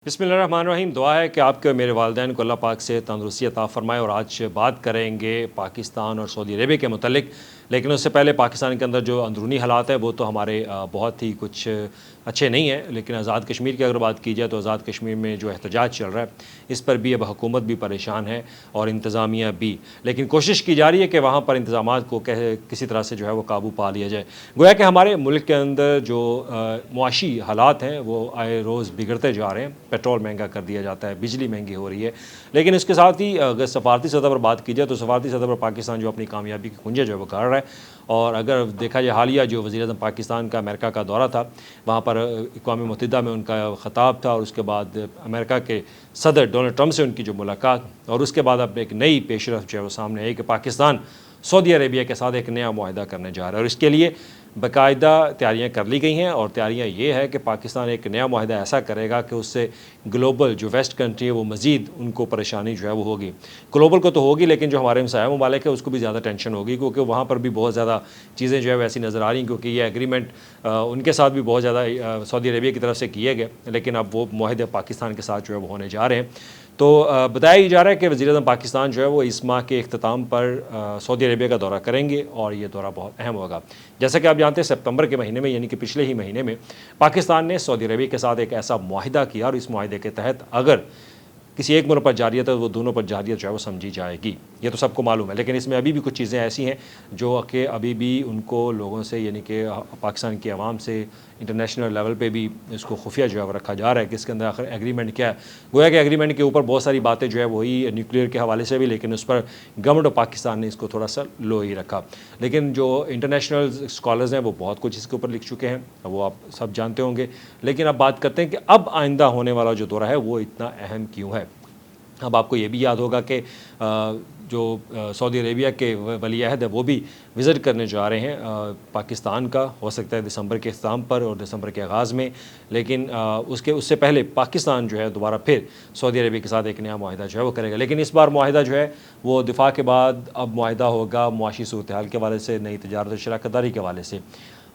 बिस्मिल्लाहिर्रहमानिर्रहीम। दुआ है कि आपके और मेरे वालिदैन को अल्लाह पाक से तंदुरुस्ती अता फ़रमाए। और आज बात करेंगे पाकिस्तान और सऊदी अरेबिया के मुतल्लिक़। लेकिन उससे पहले पाकिस्तान के अंदर जो अंदरूनी हालात है वो तो हमारे बहुत ही कुछ अच्छे नहीं है। लेकिन आज़ाद कश्मीर की अगर बात की जाए तो आज़ाद कश्मीर में जो एहतजाज चल रहा है इस पर भी अब हुकूमत भी परेशान है और इंतज़ामिया भी। लेकिन कोशिश की जा रही है कि वहाँ पर इंतज़ामात को किसी तरह से जो है वो काबू पा लिया जाए। गोया कि हमारे मुल्क के अंदर जो मुआशी हालात हैं वो आए रोज़ बिगड़ते जा रहे हैं। पेट्रोल महंगा कर दिया जाता है, बिजली महंगी हो रही है। लेकिन इसके साथ ही अगर सफारती सतह पर बात की जाए तो सफारती सतह पर पाकिस्तान जो अपनी कामयाबी की कुंजे जो है वो गाड़ रहा है। और अगर देखा जाए हालिया जो वज़ीर-ए-आज़म पाकिस्तान का अमेरिका का दौरा था, वहाँ पर अक़वाम मुत्तहिदा में उनका ख़िताब था और उसके बाद अमेरिका के सदर डोनाल्ड ट्रंप से उनकी जो मुलाकात और उसके बाद अब एक नई पेशरफ़ जो है वो सामने आई कि पाकिस्तान सऊदी अरेबिया के साथ एक नया मुआहदा करने जा रहा है। और इसके लिए बाकायदा तैयारियां कर ली गई हैं और तैयारियां ये है कि पाकिस्तान एक नया मुआहदा ऐसा करेगा कि उससे ग्लोबल जो वेस्ट कंट्री है वो मज़ीद उनको परेशानी जो है वो होगी। ग्लोबल को तो होगी लेकिन जो हमारे हमसाया ममालिक है उसको भी ज़्यादा टेंशन होगी, क्योंकि वहाँ पर भी बहुत ज़्यादा चीज़ें जो है वैसी नज़र आ रही हैं। क्योंकि ये एग्रीमेंट उनके साथ भी बहुत ज़्यादा सऊदी अरेबिया की तरफ से किए गए, लेकिन अब वो मुआहदे पाकिस्तान के साथ जो है वो होने जा रहे हैं। तो बताया जा रहा है कि वज़ीर-ए-आज़म पाकिस्तान जो है वो इस माह के इख्तिताम पर सऊदी अरेबिया का दौरा करेंगे और ये दौरा बहुत अहम होगा। जैसा कि आप जानते हैं सितंबर के महीने में, यानी कि पिछले ही महीने में, पाकिस्तान ने सऊदी अरेबिया के साथ एक ऐसा मुआहिदा किया और इस मुआहिदे के तहत अगर किसी एक मुल्क पर जारियत है तो वो दोनों पर जारियत जो है वो समझी जाएगी। ये तो सबको मालूम है। लेकिन इसमें अभी भी कुछ चीज़ें ऐसी हैं जो कि अभी भी उनको लोगों से, यानी कि पाकिस्तान की आवाम से, इंटरनेशनल लेवल पे भी इसको खुफिया जो है वो रखा जा रहा है कि इसके अंदर आखिर एग्रीमेंट क्या है। गोया कि एग्रीमेंट के ऊपर बहुत सारी बातें जो है वही न्यूक्लियर के हवाले से भी, लेकिन उस पर गवर्नमेंट ऑफ पाकिस्तान ने इसको थोड़ा सा लो ही रखा। लेकिन जो इंटरनेशनल स्कॉलर्स हैं वो बहुत कुछ इसके ऊपर लिख चुके हैं, वो आप सब जानते होंगे। लेकिन अब बात करते हैं कि अब आइंदा होने वाला जो दौरा है वो इतना अहम क्यों है। अब आपको ये भी याद होगा कि जो सऊदी अरेबिया के वली अहद है वो भी विज़िट करने जा रहे हैं पाकिस्तान का, हो सकता है दिसंबर के इख्तिताम पर और दिसंबर के आगाज़ में। लेकिन उससे पहले पाकिस्तान जो है दोबारा फिर सऊदी अरेबिया के साथ एक नया मुआहिदा जो है वो करेगा। लेकिन इस बार मुआहिदा जो है वो दिफा के बाद अब मुआहिदा होगा मुआशी सूरत हाल के हवाले से, नई तजारत और शराकतदारी के हवाले से।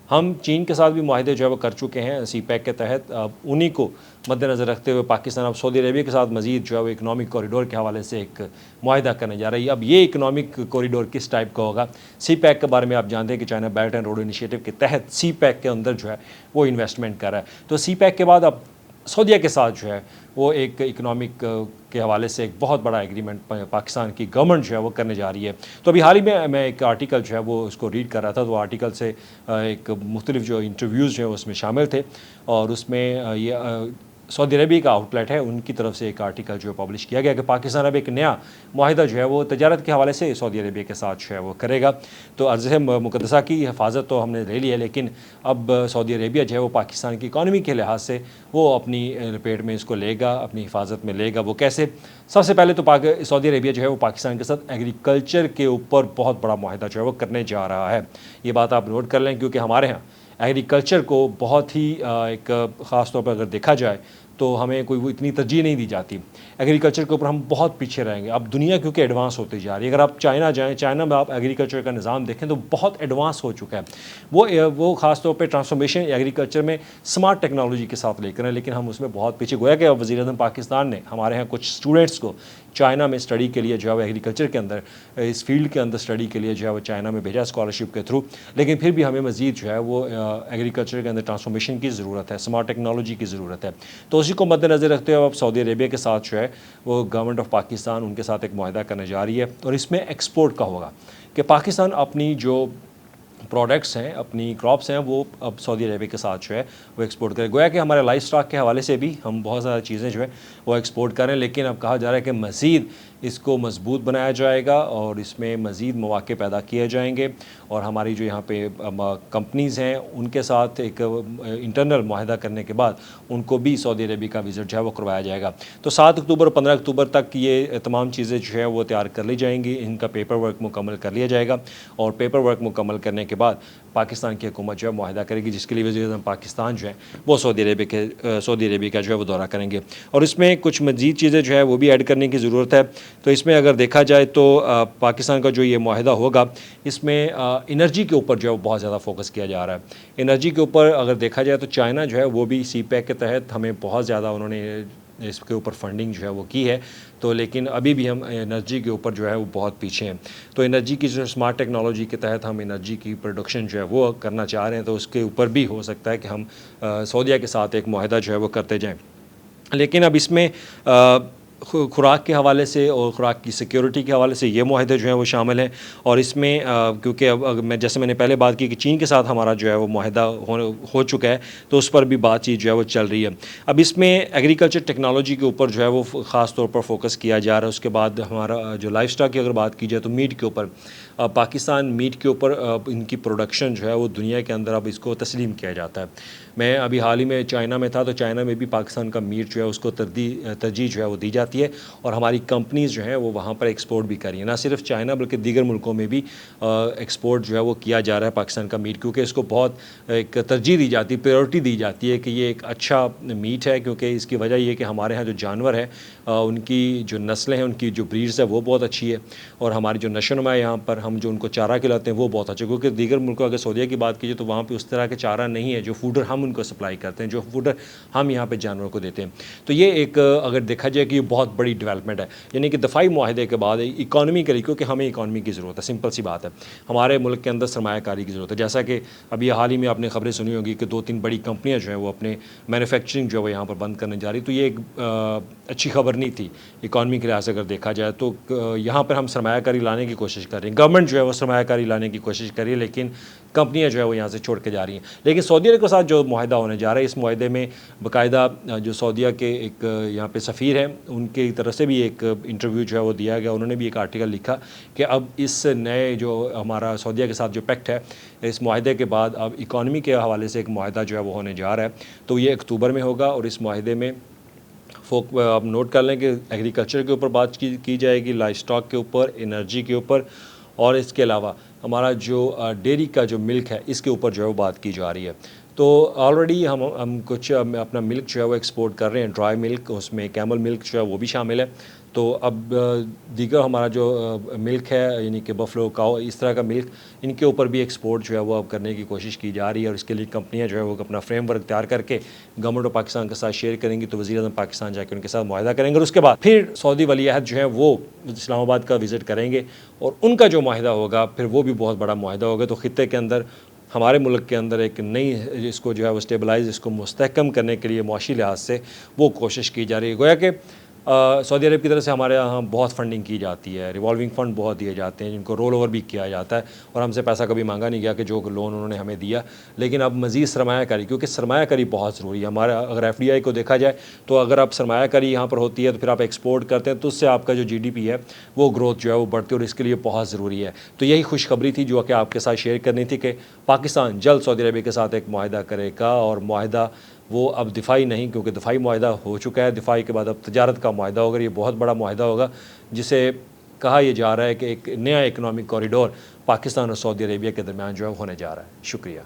हम चीन के साथ भी मुआहिदे जो है वो कर चुके हैं सी पैक के तहत। अब उन्हीं को मद्देनज़र रखते हुए पाकिस्तान अब सऊदी अरेबिया के साथ मज़ीद जो है वो इकनॉमिक कॉरिडोर के हवाले से एक मुआहिदा करने जा रही है। अब ये इकनॉमिक कॉरिडोर किस टाइप का होगा, सी पैक के बारे में आप जानते हैं कि China belt and road initiative के तहत सी पैक के अंदर जो है वो इन्वेस्टमेंट कर रहा है। तो सी पैक के बाद अब सऊदीया के साथ जो है वो एक इकनॉमिक के हवाले से एक बहुत बड़ा एग्रीमेंट पाकिस्तान की गवर्नमेंट जो है वो करने जा रही है। तो अभी हाल ही में मैं एक आर्टिकल जो है वो उसको रीड कर रहा था, तो वो आर्टिकल से एक मुख्तलिफ जो इंटरव्यूज़ जो है उसमें शामिल थे और उसमें ये सऊदी अरबिया का आउटलेट है उनकी तरफ से एक आर्टिकल जो है पब्लिश किया गया कि पाकिस्तान अब एक नया मुआहिदा जो है वो तजारत के हवाले से सऊदी अरबिया के साथ जो है वो करेगा। तो अर्ज़ मुक़द्दसा की हिफाजत तो हमने ले ली है, लेकिन अब सऊदी अरबिया जो है वो पाकिस्तान की इकानमी के लिहाज से वो अपनी लपेट में इसको लेगा, अपनी हिफाजत में लेगा। वो कैसे? सबसे पहले तो सऊदी अरबिया जो है वो पाकिस्तान के साथ एग्रीकल्चर के ऊपर बहुत बड़ा मुआहिदा जो है वो करने जा रहा है। ये बात आप नोट कर लें, क्योंकि हमारे यहाँ एग्रीकल्चर को बहुत ही एक ख़ास तौर पर अगर देखा जाए तो हमें कोई वो इतनी तरजीह नहीं दी जाती। एग्रीकल्चर के ऊपर हम बहुत पीछे रहेंगे। अब दुनिया क्योंकि एडवांस होती जा रही है, अगर आप चाइना जाएँ, चाइना में आप एग्रीकल्चर का निज़ाम देखें तो बहुत एडवांस हो चुका है। वो ख़ास तौर पे ट्रांसफॉर्मेशन एग्रीकल्चर में स्मार्ट टेक्नोलॉजी के साथ लेकर हैं, लेकिन हम उसमें बहुत पीछे। गोया कि वज़ीर-ए-आज़म पाकिस्तान ने हमारे यहाँ कुछ स्टूडेंट्स को चाइना में स्टडी के लिए जो है वो एग्रीकल्चर के अंदर, इस फील्ड के अंदर स्टडी के लिए जो है वो चाइना में भेजा स्कॉलरशिप के थ्रू। लेकिन फिर भी हमें मज़ीद जो है वो एग्रीकल्चर के अंदर ट्रांसफॉर्मेशन की ज़रूरत है, स्मार्ट टेक्नोलॉजी की ज़रूरत है। तो उसी को मद्देनज़र रखते हुए अब सऊदी अरेबिया के साथ जो है वो गवर्नमेंट ऑफ पाकिस्तान उनके साथ एक मुआहिदा करने जा रही है और इसमें एक्सपोर्ट का होगा कि पाकिस्तान अपनी जो प्रोडक्ट्स हैं, अपनी क्रॉप्स हैं, वो अब सऊदी अरेबिया के साथ जो है वो एक्सपोर्ट करें। गोया कि हमारे लाइफ स्टॉक के हवाले से भी हम बहुत ज़्यादा चीज़ें जो है वो एक्सपोर्ट करें, लेकिन अब कहा जा रहा है कि मज़ीद इसको मजबूत बनाया जाएगा और इसमें मज़ीद मौक़े पैदा किए जाएंगे और हमारी जो यहाँ पे कंपनीज़ हैं उनके साथ एक इंटरनल मुआहिदा करने के बाद उनको भी सऊदी अरेबिया का विज़िट जो है वो करवाया जाएगा। तो 7 अक्टूबर और 15 अक्टूबर तक ये तमाम चीज़ें जो है वो तैयार कर ली जाएंगी, इनका पेपर वर्क मुकम्मल कर लिया जाएगा और पेपर वर्क मुकम्मल करने के बाद पाकिस्तान की हुकूमत जो है मुआहिदा करेगी, जिसके लिए वज़ीर-ए-आज़म पाकिस्तान जो है वो सऊदी अरेबिया का जो है वो दौरा करेंगे। और इसमें कुछ मज़ीद चीज़ें जो है वो भी ऐड करने की ज़रूरत है। तो इसमें अगर देखा जाए तो पाकिस्तान का जो ये मुआहिदा होगा इसमें एनर्जी के ऊपर जो है वो बहुत ज़्यादा फोकस किया जा रहा है। एनर्जी के ऊपर अगर देखा जाए तो चाइना जो है वो भी सी पैक के तहत हमें बहुत ज़्यादा उन्होंने इसके ऊपर फंडिंग जो है वो की है, तो लेकिन अभी भी हम एनर्जी के ऊपर जो है वो बहुत पीछे हैं। तो एनर्जी की जो स्मार्ट टेक्नोलॉजी के तहत हम एनर्जी की प्रोडक्शन जो है वो करना चाह रहे हैं, तो उसके ऊपर भी हो सकता है कि हम सऊदीया के साथ एक मुआहदा जो है वो करते जाएँ। लेकिन अब इसमें खुराक के हवाले से और खुराक की सिक्योरिटी के हवाले से ये मुआहदे जो हैं वो शामिल हैं। और इसमें क्योंकि अब जैसे मैंने पहले बात की कि चीन के साथ हमारा जो है वो मुआहदा हो चुका है, तो उस पर भी बातचीत जो है वो चल रही है। अब इसमें एग्रीकल्चर टेक्नोलॉजी के ऊपर जो है वो ख़ास तौर पर फोकस किया जा रहा है। उसके बाद हमारा जो लाइफ स्टॉक की अगर बात की जाए तो मीट के ऊपर पाकिस्तान मीट के ऊपर इनकी प्रोडक्शन जो है वो दुनिया के अंदर अब इसको तस्लीम किया जाता है। मैं अभी हाल ही में चाइना में था, तो चाइना में भी पाकिस्तान का मीट जो है उसको तरजीह जो है वो दी जाती है, और हमारी कंपनीज़ जो हैं वो वहाँ पर एक्सपोर्ट भी कर रही हैं। ना सिर्फ चाइना बल्कि दीगर मुल्कों में भी एक्सपोर्ट जो है वो किया जा रहा है पाकिस्तान का मीट, क्योंकि इसको बहुत एक तरजीह दी जाती है, प्रायोरिटी दी जाती है कि ये एक अच्छा मीट है। क्योंकि इसकी वजह ये कि हमारे यहाँ जो जानवर है उनकी जो नस्लें हैं, उनकी जो ब्रीड्स है वो बहुत अच्छी है, और हमारी जो नशोनुमा है यहाँ पर हम जो उनको चारा खिलाते हैं वो बहुत अच्छा। क्योंकि दीगर मुल्कों अगर सऊदीया की बात कीजिए तो वहाँ पे उस तरह के चारा नहीं है जो फूडर हम उनको सप्लाई करते हैं, जो फूडर हम यहाँ पे जानवरों को देते हैं। तो ये एक अगर देखा जाए कि ये बहुत बड़ी डेवलपमेंट है, यानी कि दफ़ाई मुआहदे के बाद इकॉनमिकली, क्योंकि हमें इकॉनमी की ज़रूरत है, सिंपल सी बात है, हमारे मुल्क के अंदर सरमायाकारी की ज़रूरत है। जैसा कि अभी हाल ही में आपने खबरें सुनी होगी कि 2-3 बड़ी कंपनियाँ जो हैं वो अपने मैन्युफैक्चरिंग जो है वो यहाँ पर बंद करने जा रही। तो ये एक अच्छी खबर नहीं थी इकॉनमी के लिहाज से अगर देखा जाए। तो यहाँ पर हम सरमायाकारी लाने की कोशिश कर रहे हैं, गवर्नमेंट जो है वो सरमायाकारी लाने की कोशिश कर रही है, लेकिन कंपनियां जो है वो यहाँ से छोड़ के जा रही हैं। लेकिन सऊदी अरब के साथ जो मुआहदा होने जा रहा है, इस मुआहदे में बाकायदा जो सऊदीया के एक यहाँ पे सफ़ीर हैं उनकी तरफ से भी एक इंटरव्यू जो है वो दिया गया। उन्होंने भी एक आर्टिकल लिखा कि अब इस नए जो हमारा सऊदीया के साथ जो पैक्ट है, इस मुआहदे के बाद अब इकॉनमी के हवाले से एक मुआहदा जो है वो होने जा रहा है। तो ये अक्टूबर में होगा, और इस मुआहदे में आप नोट कर लें कि एग्रीकल्चर के ऊपर बात की जाएगी, लाइफ स्टॉक के ऊपर, एनर्जी के ऊपर, और इसके अलावा हमारा जो डेयरी का जो मिल्क है इसके ऊपर जो है वो बात की जा रही है। तो ऑलरेडी हम कुछ अपना मिल्क जो है वो एक्सपोर्ट कर रहे हैं, ड्राई मिल्क, उसमें कैमल मिल्क जो है वो भी शामिल है। तो अब दीगर हमारा जो मिल्क है, यानी कि बफलो काओ, इस तरह का मिल्क, इनके ऊपर भी एक्सपोर्ट जो है वो अब करने की कोशिश की जा रही है। और इसके लिए कंपनियां जो है वो अपना फ्रेमवर्क तैयार करके गवर्नमेंट ऑफ पाकिस्तान के साथ शेयर करेंगी। तो वज़ीर-ए-आज़म पाकिस्तान जाकर उनके साथ मुआहदा करेंगे, और उसके बाद फिर सऊदी वली अहद जो है वो इस्लामाबाद का विज़िट करेंगे, और उनका जो मुआहदा होगा फिर वो भी बहुत बड़ा मुआहदा होगा। तो ख़ित्ते के अंदर, हमारे मुल्क के अंदर एक नई इसको जो है वो स्टेबलाइज, इसको मुस्तहकम करने के लिए मुआशी लिहाज से वो कोशिश की जा रही है। गोया कि सऊदी अरब की तरफ से हमारे यहाँ बहुत फंडिंग की जाती है, रिवॉल्विंग फ़ंड बहुत दिए जाते हैं, जिनको रोल ओवर भी किया जाता है, और हमसे पैसा कभी मांगा नहीं गया कि जो लोन उन्होंने हमें दिया। लेकिन अब मज़ीद सरमायाकारी, क्योंकि सरमायाकारी बहुत ज़रूरी है हमारा। अगर FDI को देखा जाए तो अगर आप सरमायाकारी यहाँ पर होती है तो फिर आप एक्सपोर्ट करते हैं, तो उससे आपका जो GDP है वो ग्रोथ जो है वो बढ़ती है, और इसके लिए बहुत ज़रूरी है। तो यही खुशखबरी थी जो कि आपके साथ शेयर करनी थी कि पाकिस्तान जल्द सऊदी अरब के साथ एक मुआहदा करेगा, और मुआहदा वो अब दिफाई नहीं, क्योंकि दिफाई मुआहदा हो चुका है, दिफाई के बाद अब तजारत का मुआहदा होगा। ये बहुत बड़ा मुआहदा होगा, जिसे कहा यह जा रहा है कि एक नया इकनॉमिक कॉरिडोर पाकिस्तान और सऊदी अरेबिया के दरमियान जो है होने जा रहा है। शुक्रिया।